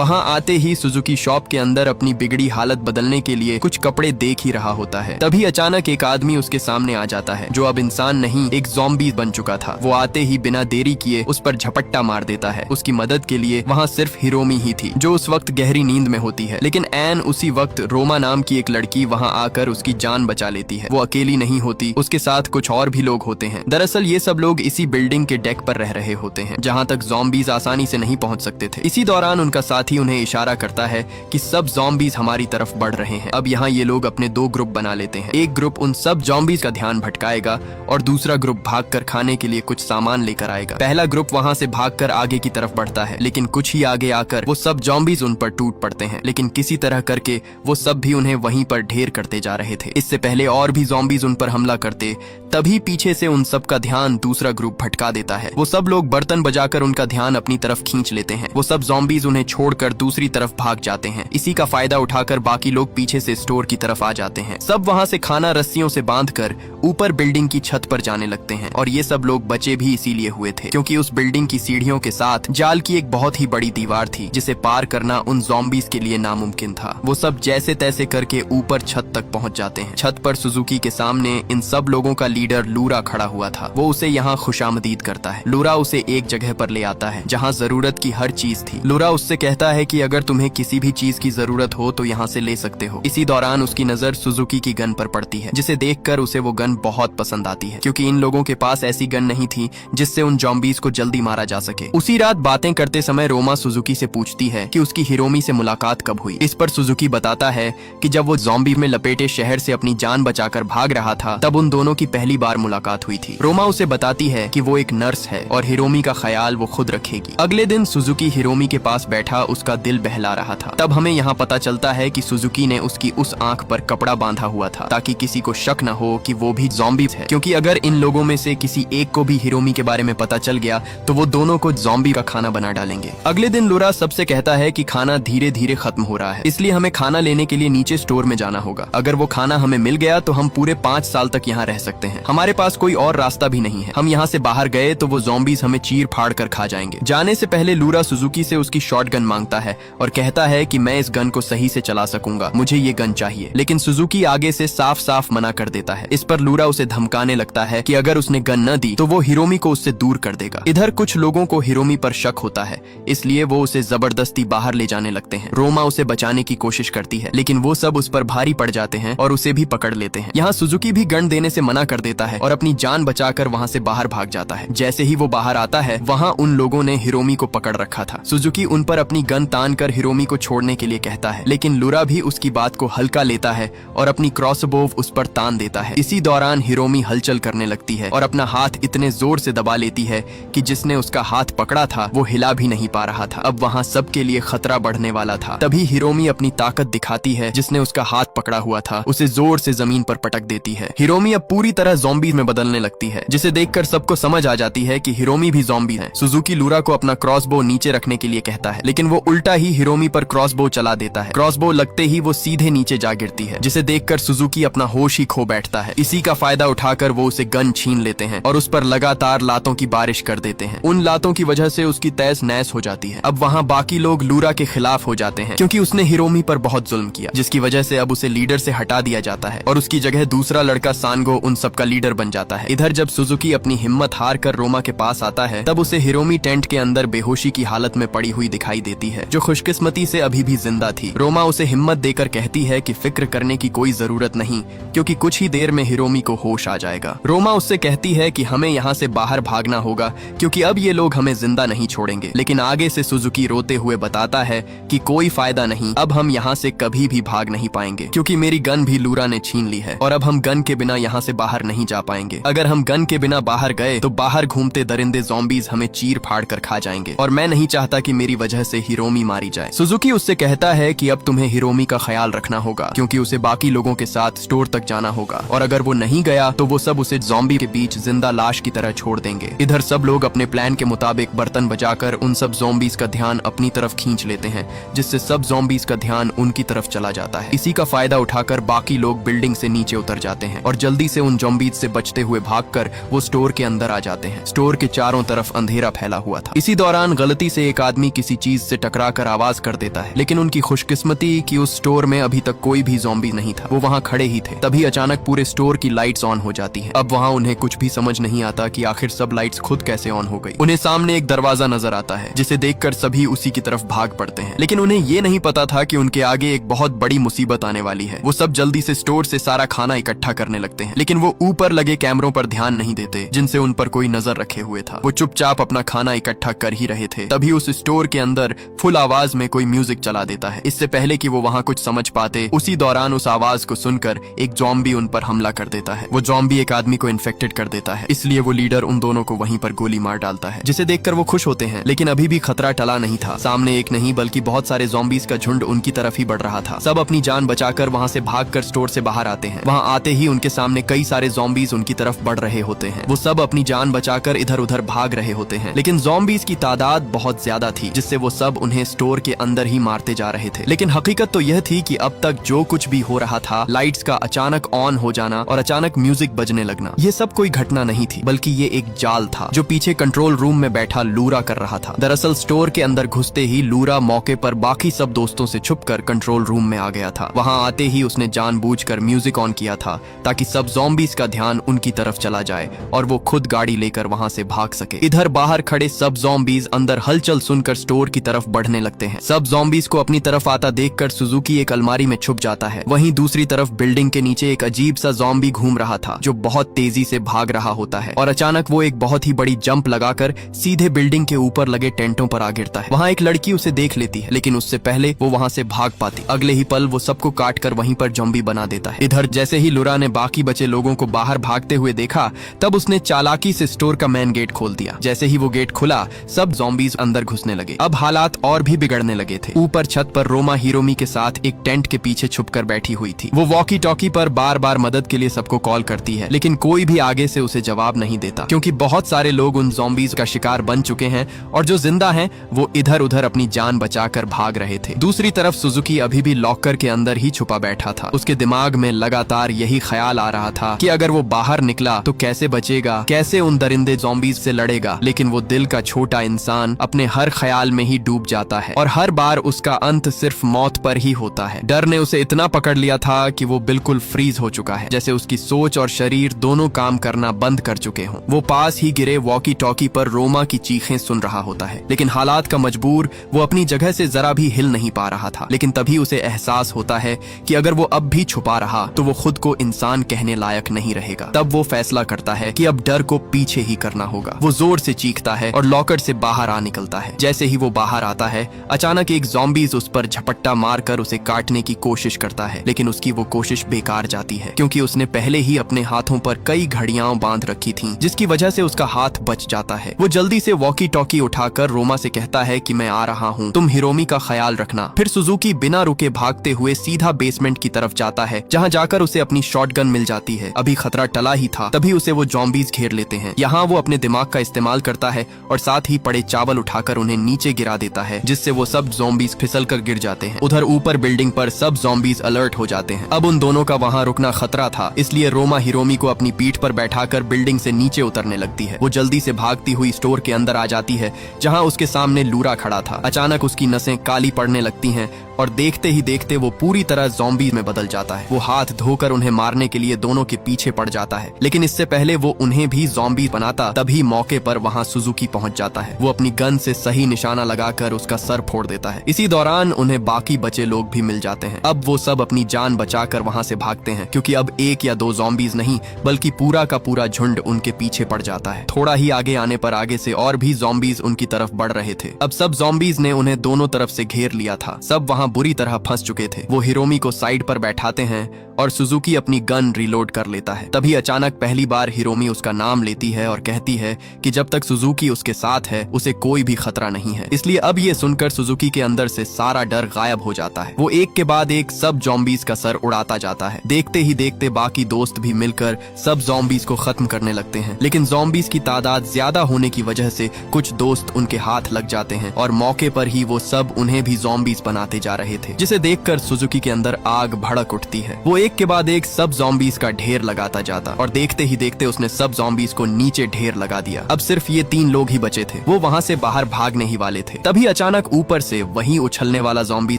वहाँ आते ही Suzuki shop के अंदर अपनी बिगड़ी हालत बदलने के लिए कुछ कपड़े देख ही रहा होता है। तभी अचानक एक आदमी उसके सामने आ जाता है जो अब इंसान नहीं एक ज़ॉम्बी बन चुका था। वो आते ही बिना देरी किए उस पर झपट्टा मार देता है। उसकी मदद के लिए वहाँ सिर्फ हिरोमी ही थी जो उस वक्त गहरी नींद में होती है, लेकिन एन उसी वक्त रोमा नाम की एक लड़की वहाँ आकर उसकी जान बचा लेती है। वो अकेली नहीं होती, उसके साथ कुछ और भी लोग होते हैं। दरअसल ये सब लोग इसी बिल्डिंग के डेक पर रह रहे होते हैं जहाँ तक ज़ॉम्बीज आसानी से नहीं पहुँच सकते थे। इसी दौरान उनका साथी उन्हें इशारा करता है कि सब ज़ॉम्बीज हमारी तरफ बढ़ रहे हैं। अब यहाँ ये लोग अपने दो ग्रुप बना लेते हैं। एक ग्रुप उन सब ज़ॉम्बीज का ध्यान भटकाएगा और दूसरा ग्रुप भागकर खाने के लिए कुछ सामान लेकर आएगा। पहला ग्रुप वहाँ से भागकर आगे की तरफ बढ़ता है, लेकिन कुछ ही आगे आकर वो सब ज़ॉम्बीज उन पर टूट पड़ते हैं। लेकिन किसी तरह करके वो सब भी उन्हें वहीं पर ढेर करते जा रहे थे। इससे पहले और भी ज़ॉम्बीज उन पर हमला करते, तभी पीछे से उन सब का ध्यान दूसरा ग्रुप भटका देता है। वो सब लोग बर्तन बजाकर उनका ध्यान अपनी तरफ खींच लेते हैं। वो सब ज़ॉम्बीज उन्हें छोड़कर दूसरी तरफ भाग जाते हैं। इसी का फायदा उठाकर बाकी लोग पीछे से स्टोर की तरफ आ जाते हैं। सब वहाँ से खाना रस्सियों से बांधकर ऊपर बिल्डिंग की छत पर जाने लगते हैं। और ये सब लोग बचे भी इसीलिए हुए थे क्योंकि उस बिल्डिंग की सीढ़ियों के साथ जाल की एक बहुत ही बड़ी दीवार थी जिसे पार करना उन ज़ॉम्बीज के लिए नामुमकिन था। वो सब जैसे तैसे करके ऊपर छत तक पहुँच जाते हैं। छत पर सुजुकी के सामने इन सब लोगों का लीडर लूरा खड़ा हुआ था। वो उसे यहाँ खुशामदीद करता है। लूरा उसे एक जगह पर ले आता है जहाँ जरूरत की हर चीज थी। लूरा उससे कहता है कि अगर तुम्हें किसी भी चीज की जरूरत हो तो यहाँ से ले सकते हो। इसी दौरान उसकी नजर सुजुकी की गन पर पड़ती है जिसे देखकर उसे वो गन बहुत पसंद आती है क्योंकि इन लोगों के पास ऐसी गन नहीं थी जिससे उन ज़ॉम्बीज को जल्दी मारा जा सके। उसी रात बातें करते समय रोमा सुजुकी से पूछती है कि उसकी हिरोमी से मुलाकात कब हुई। इस पर सुजुकी बताता है कि जब वो ज़ॉम्बी में लपेटे शहर से अपनी जान बचाकर भाग रहा था तब उन दोनों की पहली बार मुलाकात हुई थी। रोमा उसे बताती है कि वो एक नर्स है और हिरोमी का ख्याल वो खुद रखेगी। अगले दिन सुजुकी हिरोमी के पास बैठा उसका दिल बहला रहा था। तब हमें यहाँ पता चलता है कि सुजुकी ने उसकी उस आंख पर कपड़ा बांधा हुआ था ताकि किसी को शक न हो कि वो भी ज़ॉम्बी है, क्योंकि अगर इन लोगों में से किसी एक को भी हिरोमी के बारे में पता चल गया तो वो दोनों को ज़ॉम्बी का खाना बना डालेंगे। अगले दिन लूरा सबसे कहता है कि खाना धीरे धीरे खत्म हो रहा है, इसलिए हमें खाना लेने के लिए नीचे स्टोर में जाना होगा। अगर वो खाना हमें मिल गया तो हम पूरे 5 साल तक यहाँ रह सकते हैं। हमारे पास कोई और रास्ता भी नहीं है। हम यहाँ से बाहर गए तो वो ज़ॉम्बीज हमें चीर फाड़ कर खा जाएंगे। जाने से पहले लूरा सुजुकी से उसकी शॉटगन मांगता है और कहता है कि मैं इस गन को सही से चला सकूंगा, मुझे ये गन चाहिए। लेकिन सुजुकी आगे से साफ साफ मना कर देता है। इस पर लूरा उसे धमकाने लगता है कि अगर उसने गन न दी तो वो हिरोमी को उससे दूर कर देगा। इधर कुछ लोगों को हिरोमी पर शक होता है, इसलिए वो उसे जबरदस्ती बाहर ले जाने लगते हैं। रोमा उसे बचाने की कोशिश करती है लेकिन वो सब उस पर भारी पड़ जाते हैं और उसे भी पकड़ लेते हैं। यहाँ सुजुकी भी गन देने से मना कर देता है और अपनी जान बचाकर वहाँ से बाहर भाग जाता है। जैसे ही वो बाहर आता है वहाँ उन लोगों ने हिरोमी को पकड़ रखा था। सुजुकी उन पर अपनी गन तान कर हिरोमी को छोड़ने के लिए कहता है, लेकिन लूरा भी उसकी बात को हल्का लेता है और अपनी क्रॉसबोव उस पर तान देता है। इसी दौरान हिरोमी हलचल करने लगती है और अपना हाथ इतने जोर से दबा लेती है कि जिसने उसका हाथ पकड़ा था वो हिला भी नहीं पा रहा था। अब वहाँ सबके लिए खतरा बढ़ने वाला था। तभी हिरोमी अपनी ताकत दिखाती है। जिसने उसका हाथ पकड़ा हुआ था उसे जोर से जमीन पर पटक देती है। हिरोमी अब पूरी तरह ज़ॉम्बी में बदलने लगती है, जिसे देखकर सबको समझ आ जाती है कि हिरोमी भी ज़ॉम्बी है। सुजुकी लूरा को अपना क्रॉसबो नीचे रखने के लिए कहता है, लेकिन वो उल्टा ही हिरोमी पर क्रॉसबो चला देता है। क्रॉसबो लगते ही वो सीधे नीचे जा गिरती है, जिसे देखकर सुजुकी अपना होश ही खो बैठता है। इसी का फायदा उठाकर वो उसे गन छीन लेते हैं और उस पर लगातार लातों की बारिश कर देते हैं। उन लातों की वजह से उसकी तैस नैस हो जाती है। अब वहाँ बाकी लोग लूरा के खिलाफ हो जाते हैं क्योंकि उसने हिरोमी पर बहुत जुल्म किया, जिसकी वजह से अब उसे लीडर से हटा दिया जाता है और उसकी जगह दूसरा लड़का सांगो उन सबका लीडर बन जाता है। इधर जब सुजुकी अपनी हिम्मत हार कर रोमा के पास आता है तब उसे हिरोमी टेंट के अंदर बेहोशी की हालत में पड़ी हुई दिखाई देती है, जो खुशकिस्मती से अभी भी जिंदा थी। रोमा उसे हिम्मत देकर कहती है कि फिक्र करने की कोई जरूरत नहीं क्योंकि कुछ ही देर में हिरोमी को होश आ जाएगा। रोमा उससे कहती है कि हमें यहाँ से बाहर भागना होगा क्योंकि अब ये लोग हमें जिंदा नहीं छोड़ेंगे। लेकिन आगे से सुजुकी रोते हुए बताता है कि कोई फायदा नहीं, अब हम यहाँ से कभी भी भाग नहीं पाएंगे क्योंकि मेरी गन भी लूरा ने छीन ली है और अब हम गन के बिना यहाँ से बाहर नहीं जा पाएंगे। अगर हम गन के बिना बाहर गए तो बाहर घूमते दरिंदे ज़ॉम्बीज हमें चीर फाड़ कर खा जाएंगे और मैं नहीं चाहता कि मेरी वजह से हिरोमी मारी जाए। सुजुकी उससे कहता है कि अब तुम्हें हिरोमी का ख्याल रखना होगा क्योंकि उसे बाकी लोगों के साथ स्टोर तक जाना होगा और अगर वो नहीं गया तो वो सब उसे ज़ॉम्बी के बीच जिंदा लाश की तरह छोड़ देंगे। इधर सब लोग अपने प्लान के मुताबिक बर्तन बजाकर उन सब ज़ॉम्बीज का ध्यान अपनी तरफ खींच लेते हैं, जिससे सब ज़ॉम्बीज का ध्यान उनकी तरफ चला जाता है। इसी का फायदा उठाकर बाकी लोग बिल्डिंग से नीचे उतर जाते हैं और जल्दी से उन ज़ॉम्बीज से बचते हुए भागकर वो स्टोर के अंदर आ जाते हैं। स्टोर के चारों तरफ अंधेरा फैला हुआ था। इसी दौरान गलती से एक आदमी किसी चीज से टकरा कर आवाज कर देता है। लेकिन उनकी खुशकिस्मती कि उस स्टोर में अभी तक कोई भी ज़ॉम्बी नहीं था, वो वहाँ खड़े ही थे। तभी अचानक पूरे स्टोर की लाइट्स ऑन हो जाती है। अब वहाँ उन्हें कुछ भी समझ नहीं आता कि आखिर सब लाइट्स खुद कैसे ऑन हो गई। उन्हें सामने एक दरवाजा नजर आता है जिसे देखकर सभी उसी की तरफ भाग पड़ते हैं। लेकिन उन्हें ये नहीं पता था कि उनके आगे एक बहुत बड़ी मुसीबत आने वाली है। वो सब जल्दी से स्टोर से सारा खाना इकट्ठा करने लगते हैं, लेकिन वो ऊपर लगे कैमरों पर ध्यान नहीं देते जिनसे उन पर कोई नजर रखे हुए था। वो चुपचाप अपना खाना इकट्ठा कर ही रहे थे। तभी उस स्टोर के अंदर फुल आवाज में कोई म्यूजिक चला देता है। इससे पहले कि वो वहाँ कुछ समझ पाते, उसी दौरान उस आवाज को सुनकर एक ज़ॉम्बी उन पर हमला कर देता है। वो ज़ॉम्बी एक आदमी को इन्फेक्टेड कर देता है, इसलिए वो लीडर उन दोनों को वहीं पर गोली मार डालता है, जिसे देखकर वो खुश होते हैं। लेकिन अभी भी खतरा टला नहीं था। सामने एक नहीं बल्कि बहुत सारे ज़ॉम्बीज का झुंड उनकी तरफ ही बढ़ रहा था। सब अपनी जान बचाकर वहाँ से भागकर स्टोर से बाहर आते हैं। वहाँ आते ही उनके सामने कई सारे ज़ॉम्बीज उनकी तरफ बढ़ रहे होते हैं। वो सब अपनी जान बचाकर इधर उधर भाग रहे होते हैं, लेकिन ज़ॉम्बीज की तादाद बहुत ज्यादा थी, जिससे वो सब उन्हें स्टोर के अंदर ही मारते जा रहे थे। लेकिन हकीकत तो यह थी कि अब तक जो कुछ भी हो रहा था, लाइट्स का अचानक ऑन हो जाना और अचानक म्यूजिक बजने लगना, ये सब कोई घटना नहीं थी, बल्कि ये एक जाल था जो पीछे कंट्रोल रूम में बैठा लूरा कर रहा था। दरअसल स्टोर के अंदर घुसते ही लूरा मौके पर बाकी सब दोस्तों से छुपकर कंट्रोल रूम में आ गया था। वहां आते ही उसने जानबूझकर म्यूजिक ऑन किया था ताकि सब ज़ॉम्बीज का ध्यान उनकी तरफ चला जाए और वो खुद गाड़ी लेकर वहां से भाग सके। इधर बाहर खड़े सब ज़ॉम्बीज अंदर हलचल सुनकर स्टोर की तरफ बढ़ने लगते हैं। सब ज़ॉम्बीज को अपनी तरफ आता देखकर सुजुकी एक अलमारी में छुप जाता है। वहीं दूसरी तरफ बिल्डिंग के नीचे एक अजीब सा ज़ॉम्बी घूम रहा था जो बहुत तेजी से भाग रहा होता है और अचानक वो एक बहुत ही बड़ी जंप लगाकर सीधे बिल्डिंग के ऊपर लगे टेंटों पर आ गिरता है। वहाँ एक लड़की उसे देख लेती है, लेकिन उससे पहले वो वहाँ से भाग पाती। अगले ही पल वो सबको काट कर वहीं पर ज़ॉम्बी बना देता है। इधर जैसे ही लुरा ने बाकी बचे लोगों को बाहर भागते हुए देखा, तब उसने चालाकी से स्टोर का मेन गेट खोल दिया। जैसे ही वो गेट खुला, सब ज़ॉम्बीज अंदर घुसने लगे। अब हालात और भी बिगड़ने लगे थे। ऊपर छत पर रोमा हिरोमी के साथ एक टेंट के पीछे छुपकर बैठी हुई थी। वो वॉकी टॉकी पर बार बार मदद के लिए सबको कॉल करती है, लेकिन कोई भी आगे से उसे जवाब नहीं देता, क्योंकि बहुत सारे लोग उन ज़ॉम्बीज का शिकार बन चुके हैं और जो जिंदा हैं वो इधर उधर अपनी जान बचाकर भाग रहे थे। दूसरी तरफ सुजुकी अभी भी लॉकर के अंदर ही छुपा बैठा था। उसके दिमाग में लगातार यही ख्याल आ रहा था कि अगर वो बाहर निकला तो कैसे बचेगा, कैसे उन दरिंदे ज़ॉम्बीज से लड़ेगा। लेकिन वो दिल का छोटा इंसान अपने हर ख्याल में ही डूब जाता है और हर बार उसका अंत सिर्फ मौत पर ही होता है। डर ने उसे इतना पकड़ लिया था कि वो बिल्कुल फ्रीज हो चुका है, जैसे उसकी सोच और शरीर दोनों काम करना बंद कर चुके हों। वो पास ही गिरे वॉकी टॉकी पर रोमा की चीखें सुन रहा होता है, लेकिन हालात का मजबूर वो अपनी जगह से जरा भी हिल नहीं पा रहा था। लेकिन तभी उसे एहसास होता है कि अगर वो अब भी छुपा रहा तो वो खुद को इंसान कहने लायक नहीं रहेगा। तब वो फैसला करता है कि अब डर को पीछे ही करना होगा। वो जोर से चीखता है और लॉकर से बाहर आ निकलता है। जैसे ही वो बाहर आता है, अचानक एक ज़ॉम्बीज उस पर झपट्टा मारकर उसे काटने की कोशिश करता है, लेकिन उसकी वो कोशिश बेकार जाती है, क्योंकि उसने पहले ही अपने हाथों पर कई घड़ियां बांध रखी थीं, जिसकी वजह से उसका हाथ बच जाता है। वो जल्दी से वॉकी टॉकी उठाकर रोमा से कहता है कि मैं आ रहा हूँ, तुम हिरोमी का ख्याल रखना। फिर सुजुकी बिना रुके भागते हुए सीधा बेसमेंट की तरफ जाता है, जहाँ जाकर उसे अपनी शॉटगन मिल जाती है। अभी खतरा टला ही था, तभी उसे वो ज़ॉम्बीज घेर लेते हैं। यहाँ वो अपने दिमाग का इस्तेमाल करता है और साथ ही पड़े चावल उठाकर उन्हें नीचे गिरा देता है, जिससे वो सब ज़ॉम्बीज फिसल कर गिर जाते हैं। उधर ऊपर बिल्डिंग पर सब ज़ॉम्बीज अलर्ट हो जाते हैं। अब उन दोनों का वहाँ रुकना खतरा था, इसलिए रोमा हिरोमी को अपनी पीठ पर बैठाकर बिल्डिंग से नीचे उतरने लगती है। वो जल्दी से भागती हुई स्टोर के अंदर आ जाती है, जहाँ उसके सामने लूरा खड़ा था। अचानक उसकी नसें काली पड़ने लगती हैं और देखते ही देखते वो पूरी तरह ज़ॉम्बी में बदल जाता है। वो हाथ धोकर उन्हें मारने के लिए दोनों के पीछे पड़ जाता है, लेकिन इससे पहले वो उन्हें भी ज़ॉम्बी बनाता, तभी मौके पर वहाँ सुजुकी पहुंच जाता है। वो अपनी गन से सही निशाना लगाकर उसका सर फोड़ देता है। इसी दौरान उन्हें बाकी बचे लोग भी मिल जाते हैं। अब वो सब अपनी जान बचाकर वहाँ से भागते हैं, क्योंकि अब एक या दो ज़ॉम्बीज नहीं बल्कि पूरा का पूरा झुंड उनके पीछे पड़ जाता है। थोड़ा ही आगे आने पर आगे से और भी ज़ॉम्बीज उनकी तरफ बढ़ रहे थे। अब सब ज़ॉम्बीज ने उन्हें दोनों तरफ से घेर लिया था। सब वहाँ बुरी तरह फंस चुके थे। वो हिरोमी को साइड पर बैठाते हैं और सुजुकी अपनी गन रिलोड कर लेता है। तभी अचानक पहली बार हिरोमी उसका नाम लेती है और कहती है कि जब तक सुजुकी उसके साथ है उसे कोई भी खतरा नहीं है। इसलिए अब ये सुनकर सुजुकी के अंदर से सारा डर गायब हो जाता है। वो एक के बाद एक सब ज़ॉम्बीज का सर उड़ाता जाता है। देखते ही देखते बाकी दोस्त भी मिलकर सब ज़ॉम्बीज को खत्म करने लगते हैं, लेकिन ज़ॉम्बीज की तादाद ज्यादा होने की वजह से कुछ दोस्त उनके हाथ लग जाते हैं और मौके पर ही वो सब उन्हें भी ज़ॉम्बीज बनाते जा रहे थे, जिसे देखकर सुजुकी के अंदर आग भड़क उठती है। वो एक के बाद एक सब ज़ॉम्बीज का ढेर लगाता जाता और देखते ही देखते उसने सब ज़ॉम्बीज को नीचे ढेर लगा दिया। अब सिर्फ ये 3 लोग ही बचे थे। वो वहाँ से बाहर भागने ही वाले थे, तभी अचानक ऊपर से वही उछलने वाला ज़ॉम्बी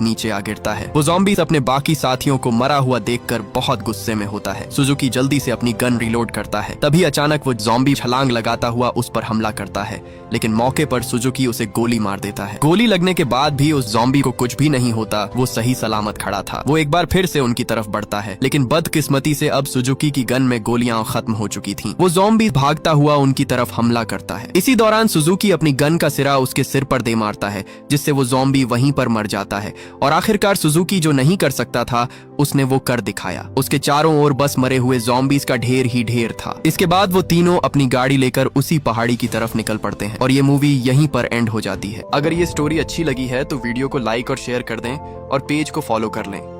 नीचे आ गिरता है। वो ज़ॉम्बीज अपने बाकी साथियों को मरा हुआ देखकर बहुत गुस्से में होता है। सुजुकी जल्दी से अपनी गन रिलोड करता है, तभी अचानक वो ज़ॉम्बी छलांग लगाता हुआ उस पर हमला करता है, लेकिन मौके पर सुजुकी उसे गोली मार देता है। गोली लगने के बाद भी उस ज़ॉम्बी को कुछ भी नहीं होता, वो सही सलामत खड़ा था। वो एक बार फिर से उनकी तरफ बढ़ता है, लेकिन बदकिस्मती से अब सुजुकी की गन में गोलियां खत्म हो चुकी थीं। वो ज़ॉम्बी भागता हुआ उनकी तरफ हमला करता है। इसी दौरान सुजुकी अपनी गन का सिरा उसके सिर पर दे मारता है, जिससे वो ज़ॉम्बी वहीं पर मर जाता है। और आखिरकार सुजुकी जो नहीं कर सकता था उसने वो कर दिखाया। उसके चारों ओर बस मरे हुए ज़ॉम्बीज का ढेर ही ढेर था। इसके बाद वो तीनों अपनी गाड़ी लेकर उसी पहाड़ी की तरफ निकल पड़ते हैं और ये मूवी यहीं पर एंड हो जाती है। अगर ये स्टोरी अच्छी लगी है तो वीडियो को लाइक और शेयर कर दें और पेज को फॉलो कर लें।